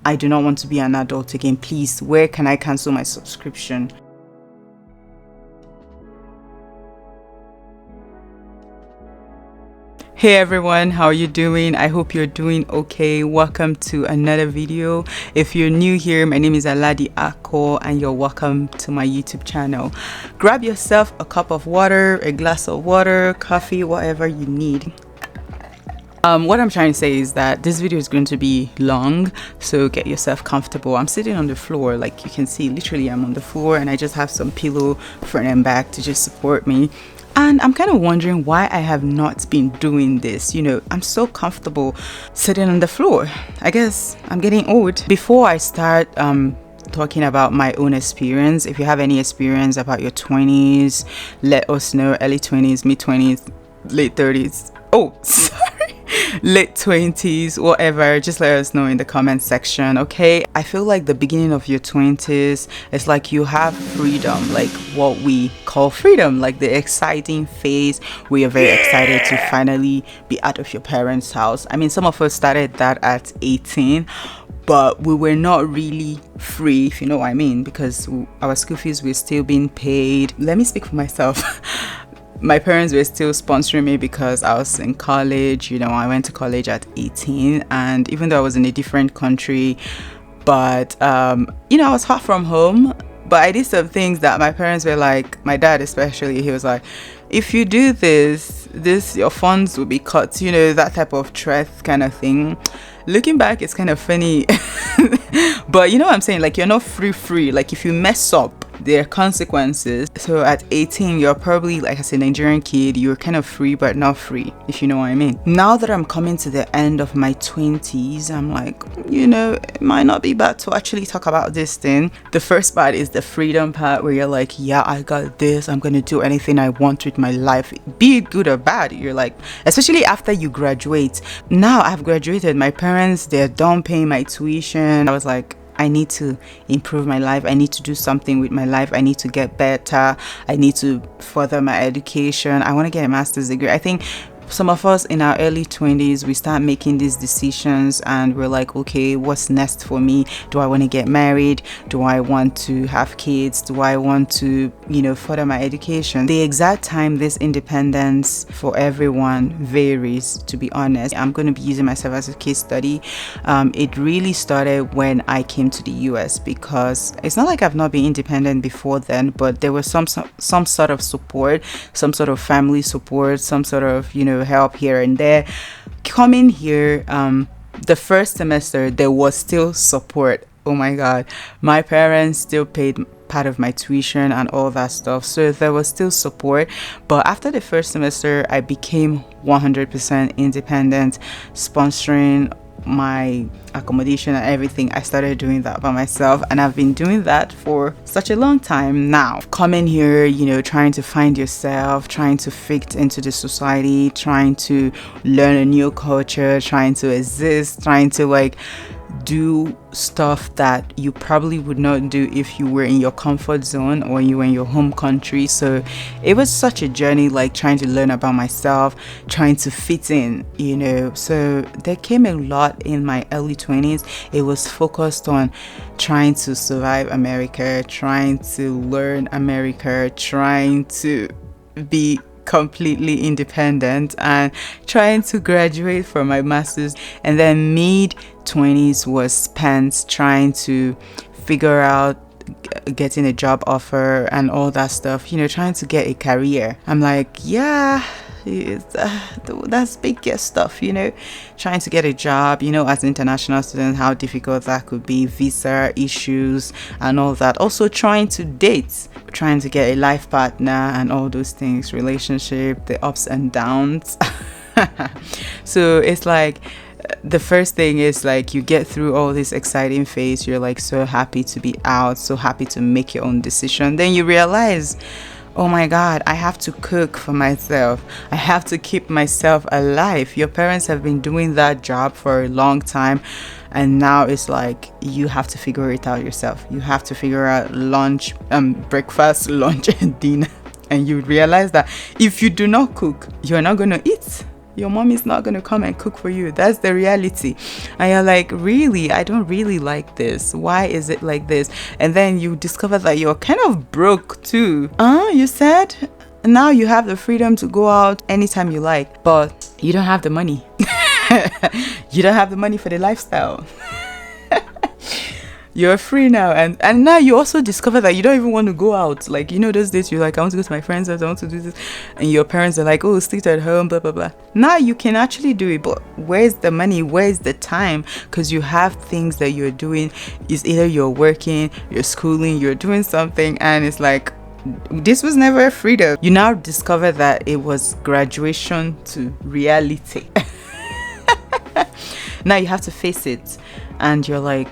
I do not want to be an adult again. Please, where can I cancel my subscription? Hey everyone, how are you doing? I hope you're doing okay. Welcome to another video. If you're new here, my name is Aladi-Ada Akoh and you're welcome to my YouTube channel. Grab yourself a cup of water, a glass of water, coffee, whatever you need. What I'm trying to say is that this video is going to be long, so get yourself comfortable. I'm sitting on the floor, like you can see, literally I'm on the floor, and I just have some pillow front and back to just support me. And I'm kind of wondering why I have not been doing this. You know, I'm so comfortable sitting on the floor. I guess I'm getting old. Before I start talking about my own experience, if you have any experience about your 20s, let us know. Early 20s, mid 20s, late 30s. Oh, sorry. Late 20s, whatever, just let us know in the comment section. Okay, I feel like the beginning of your 20s is like you have freedom, like what we call freedom, like the exciting phase where you're very excited to finally be out of your parents' house. I mean, some of us started that at 18, but we were not really free, if you know what I mean, because our school fees were still being paid. Let me speak for myself. My parents were still sponsoring me because I was in college. You know, I went to college at 18, and even though I was in a different country, but you know, I was far from home, but I did some things that my parents were like, my dad especially, he was like, if you do this your funds will be cut, you know, that type of threat kind of thing. Looking back, it's kind of funny. But you know what I'm saying, like, you're not free. Like, if you mess up, there are consequences. So at 18, you're probably, like, as a Nigerian kid, you're kind of free but not free, if you know what I mean. Now that I'm coming to the end of my 20s, I'm like, you know, it might not be bad to actually talk about this thing. The first part is the freedom part, where you're like, yeah, I got this, I'm gonna do anything I want with my life, be it good or bad. You're like, especially after you graduate. Now I've graduated, my parents, they're done paying my tuition. I was like, I need to improve my life. I need to do something with my life. I need to get better. I need to further my education. I want to get a master's degree. I think some of us in our early 20s, we start making these decisions and we're like, okay, what's next for me? Do I want to get married? Do I want to have kids? Do I want to, you know, further my education? The exact time this independence for everyone varies, to be honest. I'm going to be using myself as a case study. It really started when I came to the US, because it's not like I've not been independent before then, but there was some sort of support, some sort of family support, some sort of, you know, help here and there. Coming here, the first semester, there was still support. Oh my god, my parents still paid part of my tuition and all that stuff, so there was still support. But after the first semester, I became 100% independent, sponsoring my accommodation and everything. I started doing that by myself, and I've been doing that for such a long time now. Coming here, you know, trying to find yourself, trying to fit into the society, trying to learn a new culture, trying to exist, trying to like do stuff that you probably would not do if you were in your comfort zone or you were in your home country. So it was such a journey, like trying to learn about myself, trying to fit in, you know. So there came a lot in my early 20s. It was focused on trying to survive America, trying to learn America, trying to be completely independent, and trying to graduate from my master's. And then mid 20s was spent trying to figure out getting a job offer and all that stuff, you know, trying to get a career. I'm like, yeah, that's big get stuff, you know, trying to get a job, you know, as an international student, how difficult that could be, visa issues and all that. Also trying to date, trying to get a life partner and all those things, relationship, the ups and downs. So it's like, the first thing is like, you get through all this exciting phase, you're like so happy to be out, so happy to make your own decision. Then you realize, oh my god, I have to cook for myself, I have to keep myself alive. Your parents have been doing that job for a long time, and now it's like you have to figure it out yourself. You have to figure out lunch, breakfast, lunch and dinner. And you realize that if you do not cook, you're not going to eat. your mom is not gonna come and cook for you. That's the reality. And you're like, really? I don't really like this. Why is it like this? And then you discover that you're kind of broke too. You said? Now you have the freedom to go out anytime you like, but you don't have the money. You don't have the money for the lifestyle. You're free now, and now you also discover that you don't even want to go out. Like, you know, those days you're like, I want to go to my friends house, I want to do this, and your parents are like, oh, sit at home, blah blah blah. Now you can actually do it, but where's the money? Where's the time? Because you have things that you're doing. It's either you're working, you're schooling, you're doing something, and it's like, this was never a freedom. You now discover that it was graduation to reality. Now you have to face it, and you're like,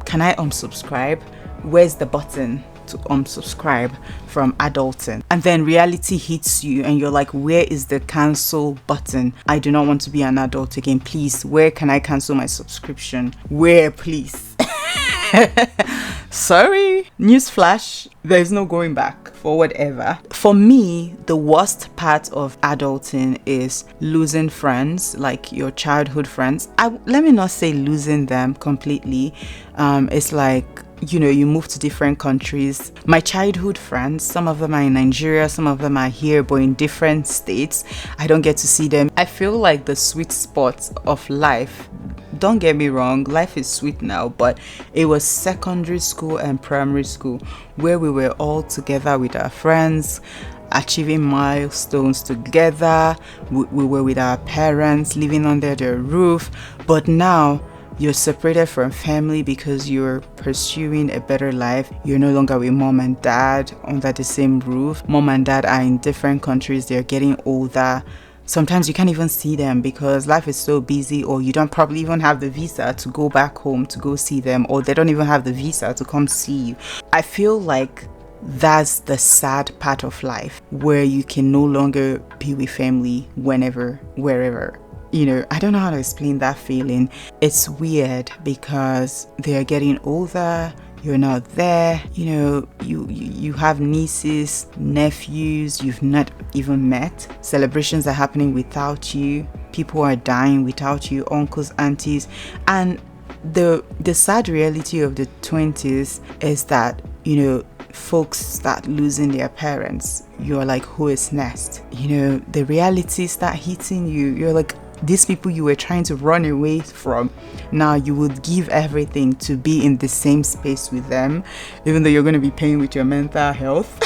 can I unsubscribe? Where's the button to unsubscribe from adulting? And then reality hits you and you're like, where is the cancel button? I do not want to be an adult again. Please, where can I cancel my subscription? Where, please? Sorry, newsflash, there's no going back for whatever. For me, the worst part of adulting is losing friends, like your childhood friends. Let me not say losing them completely. It's like, you know, you move to different countries. My childhood friends, some of them are in Nigeria, some of them are here, but in different states. I don't get to see them. I feel like the sweet spot of life, don't get me wrong, life is sweet now, but it was secondary school and primary school where we were all together with our friends, achieving milestones together. We were with our parents, living under their roof. But now you're separated from family because you're pursuing a better life. You're no longer with mom and dad under the same roof. Mom and dad are in different countries. They're getting older. Sometimes you can't even see them because life is so busy, or you don't probably even have the visa to go back home to go see them, or they don't even have the visa to come see you. I feel like that's the sad part of life, where you can no longer be with family whenever, wherever. You know, I don't know how to explain that feeling. It's weird because they're getting older. You're not there. You know, you have nieces, nephews you've not even met. Celebrations are happening without you. People are dying without you, uncles, aunties. And the sad reality of the 20s is that, you know, folks start losing their parents. You're like, who is next? You know, the reality start hitting you. You're like, these people you were trying to run away from, now you would give everything to be in the same space with them, even though you're going to be paying with your mental health.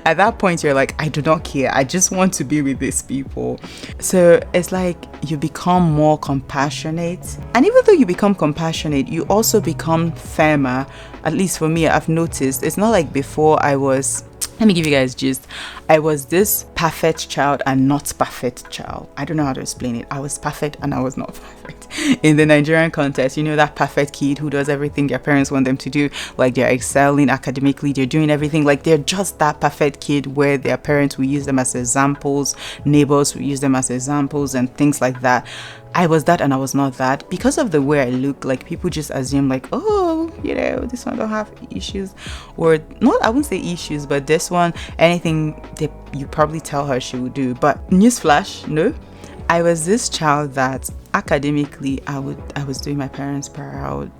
At that point you're like, I do not care, I just want to be with these people. So it's like you become more compassionate, and even though you become compassionate, you also become firmer. At least for me, I've noticed it's not like before. Let me give you guys gist. I was this perfect child and not perfect child. I don't know how to explain it. I was perfect and I was not perfect. In the Nigerian context, you know, that perfect kid who does everything their parents want them to do. Like, they're excelling academically, they're doing everything. Like, they're just that perfect kid where their parents will use them as examples, neighbors will use them as examples, and things like that. I was that and I was not that. Because of the way I look, like, people just assume like, oh, you know, this one don't have issues, or not, I wouldn't say issues, but this one, anything that you probably tell her she would do. But newsflash, no, I was this child that academically I was doing my parents proud.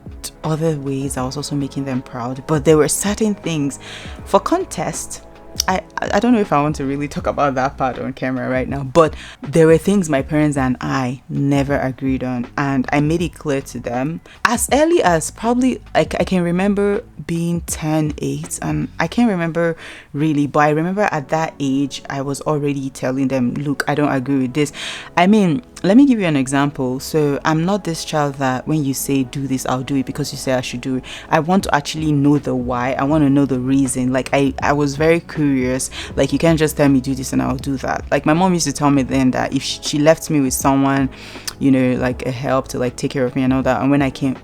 Other ways I was also making them proud, but there were certain things. For context, I don't know if I want to really talk about that part on camera right now, but there were things my parents and I never agreed on, and I made it clear to them as early as probably, like, I can remember being 10, 8, and I can't remember really, but I remember at that age I was already telling them, look, I don't agree with this. I mean, let me give you an example. So I'm not this child that when you say do this, I'll do it because you say I should do it. I want to actually know the why. I want to know the reason. Like, I was very curious. Like, you can't just tell me do this and I'll do that. Like, my mom used to tell me then that if she left me with someone, you know, like a help to like take care of me and all that, and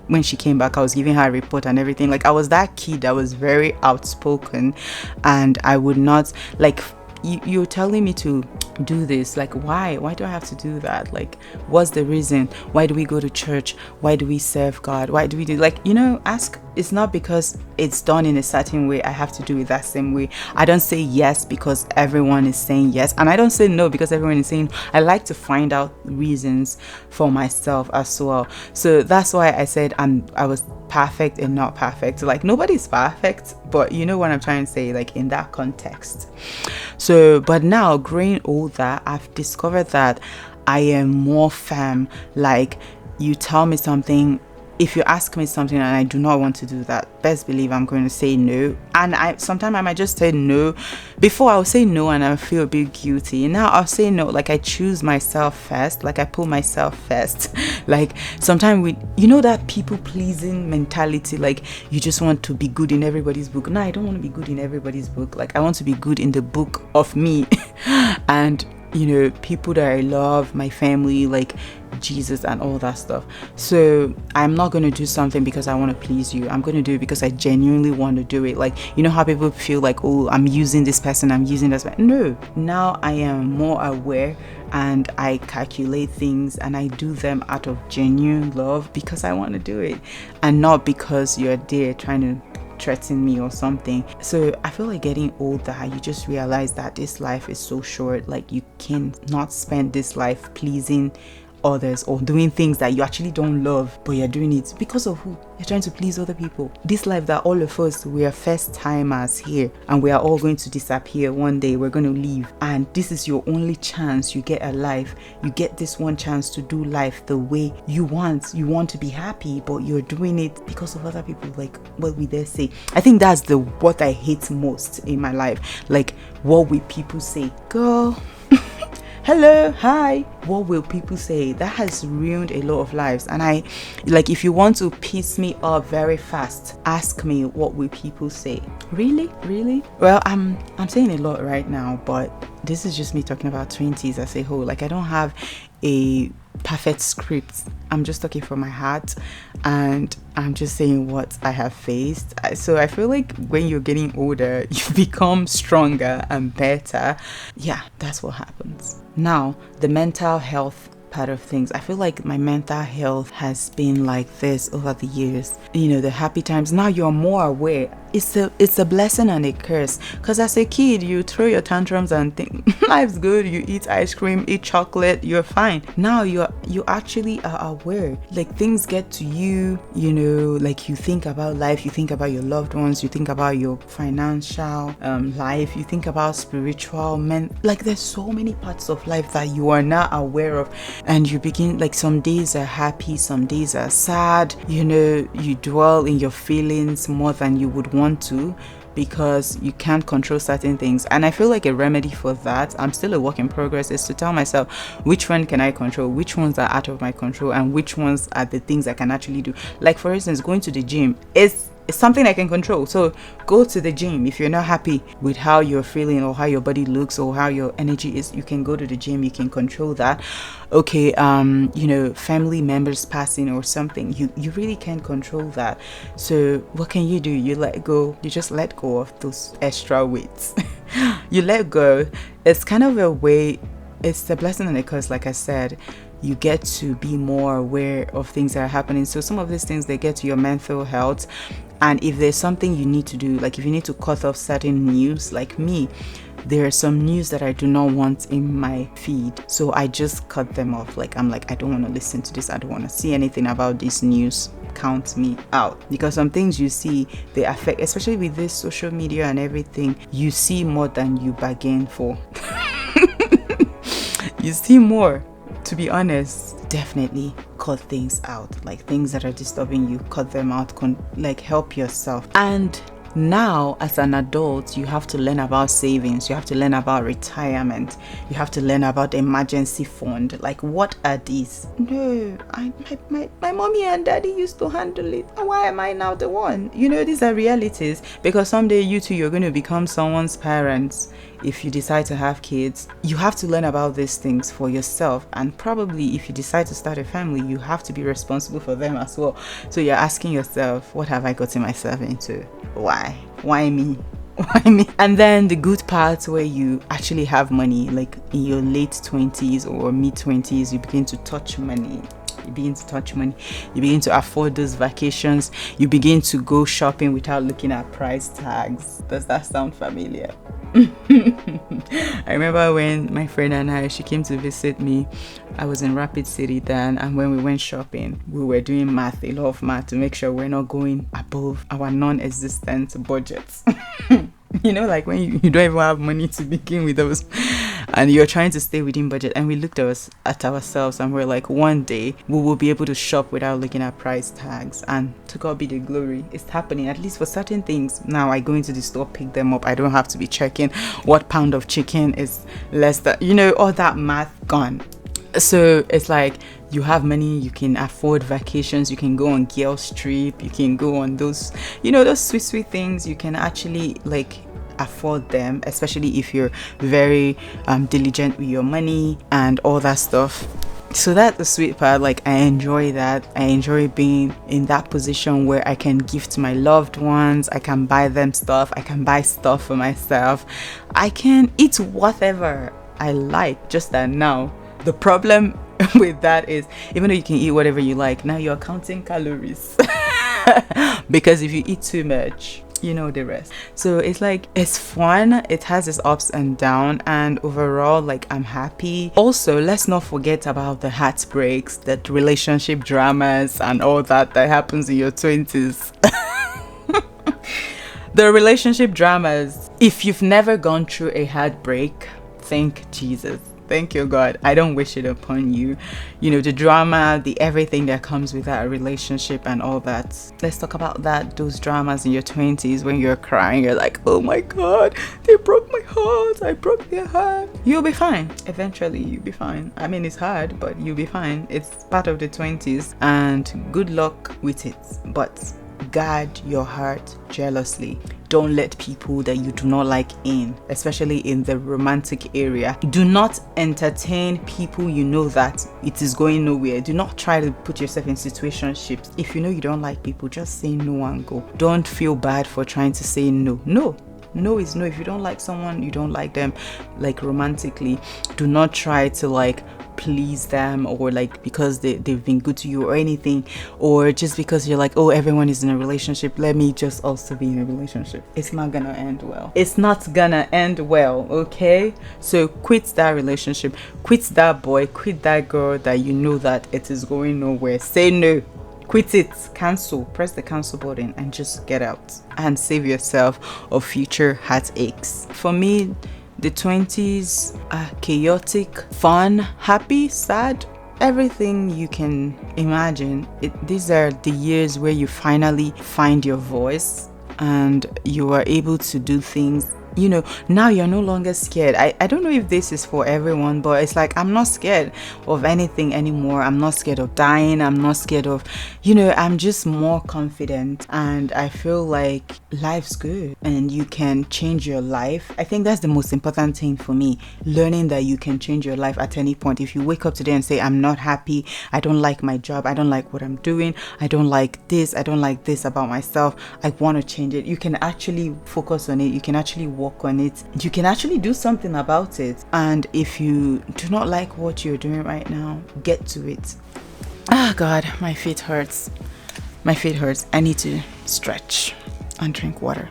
when she came back, I was giving her a report and everything. Like, I was that kid that was very outspoken, and I would not, like, you're telling me to do this, like, why do I have to do that? Like, what's the reason? Why do we go to church? Why do we serve God? Why do we do, like, you know, ask it's not because it's done in a certain way I have to do it that same way. I don't say yes because everyone is saying yes, and I don't say no because everyone is saying. I like to find out reasons for myself as well. So that's why I said I was perfect and not perfect. Like, nobody's perfect, but you know what I'm trying to say, like, in that context. So but now, growing older, I've discovered that I am more firm. Like, you tell me something, if you ask me something and I do not want to do that, best believe I'm going to say no. And sometimes I might just say no. Before, I'll say no and I feel a bit guilty. Now I'll say no, like I choose myself first, like I put myself first. Like, sometimes that people pleasing mentality, like you just want to be good in everybody's book. No, I don't want to be good in everybody's book. Like, I want to be good in the book of me. And people that I love, my family, like Jesus and all that stuff. So I'm not going to do something because I want to please you. I'm going to do it because I genuinely want to do it. Like, how people feel like, oh, I'm using this person, I'm using this person. No, now I am more aware and I calculate things and I do them out of genuine love because I want to do it, and not because you're there trying to threaten me or something. So I feel like getting older, you just realize that this life is so short. Like, you cannot spend this life pleasing others or doing things that you actually don't love, but you're doing it because of who? You're trying to please other people. This life that all of us, we are first timers here, and we are all going to disappear one day. We're going to leave, and this is your only chance. You get a life. You get this one chance to do life the way you want. You want to be happy, but you're doing it because of other people. Like, what we dare say. I think that's what I hate most in my life. Like, what will people say? Girl, hello, hi, what will people say? That has ruined a lot of lives. And if you want to piss me off very fast, ask me, what will people say? Really? Well, I'm saying a lot right now, but this is just me talking about 20s as a whole. Like, I don't have a perfect script. I'm just talking from my heart, and I'm just saying what I have faced. So I feel like when you're getting older, you become stronger and better. Yeah, that's what happens. Now, the mental health part of things, I feel like my mental health has been like this over the years. The happy times, now you're more aware. It's a blessing and a curse, because as a kid you throw your tantrums and think life's good, you eat ice cream, eat chocolate, you're fine. Now you actually are aware. Like, things get to you, like you think about life, you think about your loved ones, you think about your financial life, you think about spiritual, like there's so many parts of life that you are not aware of, and you begin, like, some days are happy, some days are sad. You dwell in your feelings more than you would want to, because you can't control certain things. And I feel like a remedy for that, I'm still a work in progress, is to tell myself which one can I control, which ones are out of my control, and which ones are the things I can actually do. Like, for instance, going to the gym is something I can control. So go to the gym. If you're not happy with how you're feeling or how your body looks or how your energy is, you can go to the gym, you can control that. Okay, family members passing or something, you really can't control that. So what can you do? You just let go of those extra weights. You let go. It's kind of a way, it's a blessing and a curse. Like I said, you get to be more aware of things that are happening. So some of these things, they get to your mental health. And if there's something you need to do, like if you need to cut off certain news, like me, there are some news that I do not want in my feed, so I just cut them off. Like, I'm like, I don't want to listen to this, I don't want to see anything about this news. Count me out. Because some things you see, they affect, especially with this social media and everything, you see more than you bargain for. You see more. To be honest, definitely cut things out. Like, things that are disturbing you, cut them out. Help yourself. And now, as an adult, you have to learn about savings, you have to learn about retirement, you have to learn about emergency fund. Like, what are these? No, my mommy and daddy used to handle it. Why am I now the one? These are realities, because someday you too, you're going to become someone's parents. If you decide to have kids, you have to learn about these things for yourself. And probably if you decide to start a family, you have to be responsible for them as well. So you're asking yourself, what have I gotten myself into? Why me? Why me? And then the good part, where you actually have money, like in your late 20s or mid 20s, you begin to touch money. you begin to touch money, you begin to afford those vacations, you begin to go shopping without looking at price tags. Does that sound familiar? I remember when my friend and she came to visit me. I was in Rapid City then, and when we went shopping, we were doing math, a lot of math, to make sure we're not going above our non-existent budgets. You know, like when you don't even have money to begin with those, and you're trying to stay within budget. And we looked at ourselves and we're like, one day we will be able to shop without looking at price tags, and to God be the glory, it's happening, at least for certain things. Now I go into the store, pick them up, I don't have to be checking what pound of chicken is less than, you know, all that math gone. So it's like, you have money, you can afford vacations, you can go on girls trip, you can go on those, you know, those sweet things. You can actually like afford them, especially if you're very diligent with your money and all that stuff. So that's the sweet part. Like, I enjoy that. I enjoy being in that position where I can give to my loved ones, I can buy them stuff, I can buy stuff for myself, I can eat whatever I like. Just that now the problem with that is, even though you can eat whatever you like, now you're counting calories because if you eat too much, you know the rest. So it's like, it's fun, it has its ups and downs, and overall, like, I'm happy. Also, let's not forget about the heartbreaks, the relationship dramas and all that happens in your 20s. The relationship dramas, if you've never gone through a heartbreak, thank Jesus. Thank you, God. I don't wish it upon you. You know, the drama, the everything that comes with that relationship and all that. Let's talk about that. Those dramas in your 20s when you're crying, you're like, oh my God, they broke my heart, I broke their heart. You'll be fine. Eventually, you'll be fine. I mean, it's hard, but you'll be fine. It's part of the 20s, and good luck with it. But guard your heart jealously. Don't let people that you do not like in, especially in the romantic area. Do not entertain people you know that it is going nowhere. Do not try to put yourself in situationships. If you know you don't like people, just say no and go. Don't feel bad for trying to say no. No is no. If you don't like someone, you don't like them, like romantically, do not try to like please them, or like because they've been good to you or anything, or just because you're like, oh, everyone is in a relationship, let me just also be in a relationship. It's not gonna end well. It's not gonna end well, okay? So quit that relationship, quit that boy, quit that girl that you know that it is going nowhere. Say no. Quit it, cancel, press the cancel button and just get out and save yourself of future heartaches. For me, the 20s are chaotic, fun, happy, sad, everything you can imagine. These are the years where you finally find your voice and you are able to do things. You know, now you're no longer scared. I don't know if this is for everyone, but it's like, I'm not scared of anything anymore. I'm not scared of dying. I'm not scared of, you know, I'm just more confident, and I feel like life's good and you can change your life. I think that's the most important thing for me, learning that you can change your life at any point. If you wake up today and say, I'm not happy, I don't like my job, I don't like what I'm doing, I don't like this about myself, I want to change it, you can actually focus on it, you can actually work on it, you can actually do something about it. And if you do not like what you're doing right now, get to it. Ah, God, my feet hurts. I need to stretch and drink water.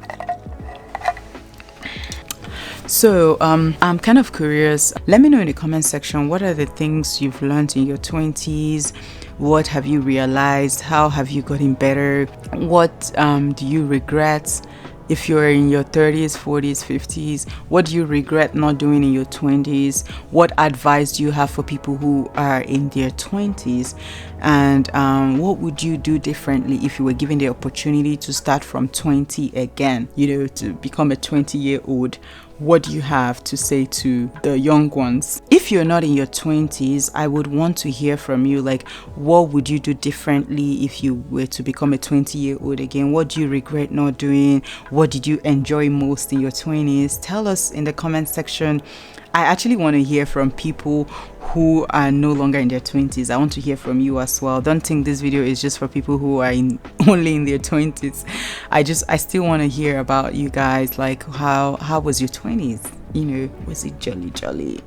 So I'm kind of curious, let me know in the comment section, what are the things you've learned in your 20s? What have you realized? How have you gotten better? What do you regret? If you're in your 30s, 40s, 50s, what do you regret not doing in your 20s? What advice do you have for people who are in their 20s? And what would you do differently if you were given the opportunity to start from 20 again, you know, to become a 20-year-old? What do you have to say to the young ones? If you're not in your 20s, I would want to hear from you. Like, what would you do differently if you were to become a 20-year-old again? What do you regret not doing? What did you enjoy most in your 20s? Tell us in the comment section. I actually want to hear from people who are no longer in their 20s. I want to hear from you as well. Don't think this video is just for people who are only in their 20s. I still want to hear about you guys. Like, how was your 20s? Was it jolly,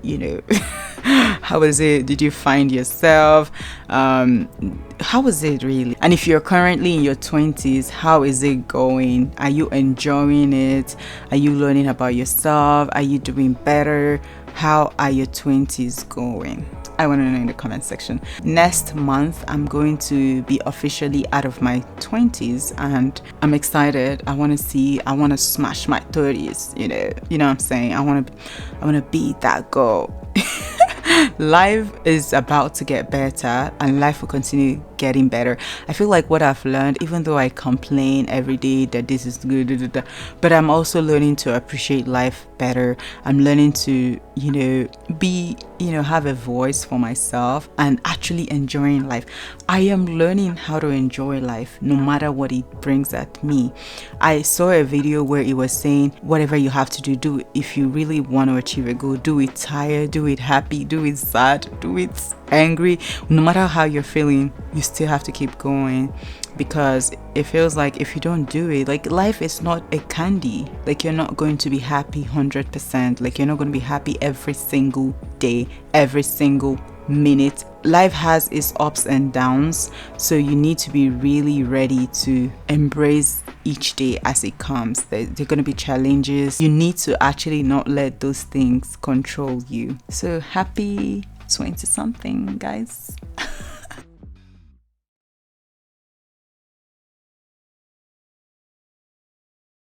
how was it? Did you find yourself? How was it really? And if you're currently in your 20s, how is it going? Are you enjoying it? Are you learning about yourself? Are you doing better? How are your 20s going? I want to know in the comment section. Next month, I'm going to be officially out of my 20s, and I'm excited. I want to smash my 30s. You know what I'm saying? I want to be that girl. Life is about to get better, and life will continue getting better. I feel like what I've learned, even though I complain every day that this is good, but I'm also learning to appreciate life better. I'm learning to be have a voice for myself and actually enjoying life. I am learning how to enjoy life no matter what it brings at me. I saw a video where it was saying whatever you have to do it. If you really want to achieve a goal, do it tired, do it happy, do it sad, do it angry. No matter how you're feeling, you still have to keep going, because it feels like if you don't do it, like, life is not a candy. Like, you're not going to be happy 100%. Like, you're not going to be happy every single day, every single minute. Life has its ups and downs, so you need to be really ready to embrace each day as it comes. There are going to be challenges. You need to actually not let those things control you. So happy 20 something, guys.